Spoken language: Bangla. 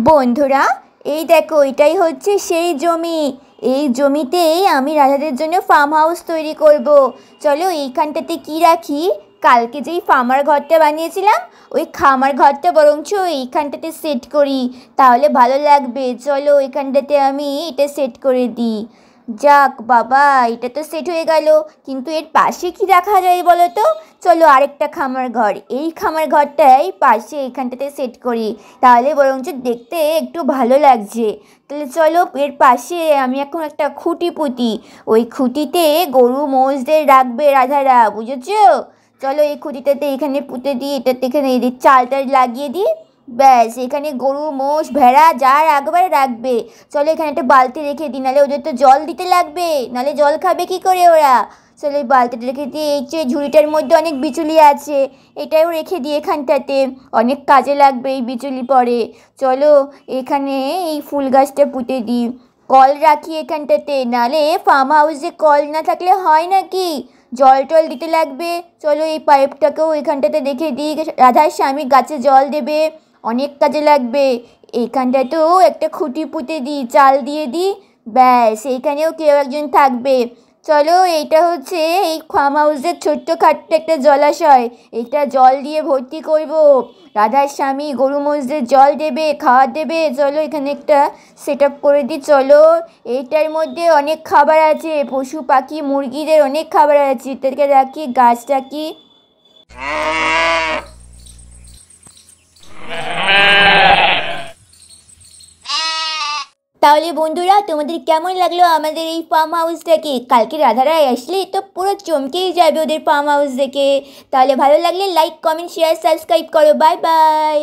বন্ধুরা, এই দেখো, এটাই হচ্ছে সেই জমি। এই জমিতেই আমি রাজাদের জন্য ফার্ম হাউস তৈরি করব। চলো এইখানটাতে কি রাখি, কালকে যেই ফার্মার ঘরটা বানিয়েছিলাম ওই খামার ঘরটা বরঞ্চ এইখানটাতে সেট করি, তাহলে ভালো লাগবে। চলো এইখানটাতে আমি এটা সেট করে দিই। যাক বাবা, এটা তো সেট হয়ে গেল, কিন্তু এর পাশে কি রাখা যায় বলো তো? চলো আরেকটা খামার ঘর, এই খামার ঘরটাই পাশে এইখানটাতে সেট করি, তাহলে বরঞ্চ দেখতে একটু ভালো লাগছে। তাহলে চলো এর পাশে আমি এখন একটা খুঁটি পুঁতি, ওই খুঁটিতে গরু মোষদের রাখবে রাধারা, বুঝেছো? চলো এই খুঁটিটাতে এখানে পুঁতে দিই, এটাতে এখানে এই চালটা লাগিয়ে দিই, ব্যাস এখানে গরু মোষ ভেড়া যা একবারে রাখবে। চলো এখানে একটা বালতি রেখে দিই, নাহলে ওদের তো জল দিতে লাগবে, নাহলে জল খাবে কি করে ওরা। চলো এই বালতিটা রেখে দিই। এই যে ঝুড়িটার মধ্যে অনেক বিচুলি আছে, এটাও রেখে দিই এখানটাতে, অনেক কাজে লাগবে এই বিচুলি পরে। চলো এখানে এই ফুল গাছটা পুঁতে দিই। কল রাখি এখানটাতে, নাহলে ফার্ম হাউসে কল না থাকলে হয় নাকি, জল টল দিতে লাগবে। চলো এই পাইপটাকেও এখানটাতে রেখে দিই, রাধার স্বামী গাছে জল দেবে, অনেক কাজে লাগবে। এইখানটাতেও একটা খুঁটি পুঁতে দিই, চাল দিয়ে দিই, ব্যাস এইখানেও কেউ একজন থাকবে। চলো এইটা হচ্ছে এই ফার্ম হাউসের ছোট্ট খাট্ট একটা জলাশয়, এটা জল দিয়ে ভর্তি করব। রাধার স্বামী গরু মোষদের জল দেবে, খাবার দেবে। চলো এখানে একটা সেট আপ করে দিই। চলো এইটার মধ্যে অনেক খাবার আছে, পশু পাখি মুরগিদের অনেক খাবার আছে, এটাকে রাখি, গাছ রাখি। তাহলে বন্ধুরা, তোমাদের কেমন লাগলো আমাদের এই ফার্ম হাউসটাকে? কালকে রাধারা আসলে তো পুরো চমকেই যাবে ওদের ফার্ম হাউস দেখে। তাহলে ভালো লাগলে লাইক কমেন্ট শেয়ার সাবস্ক্রাইব করো। Bye bye.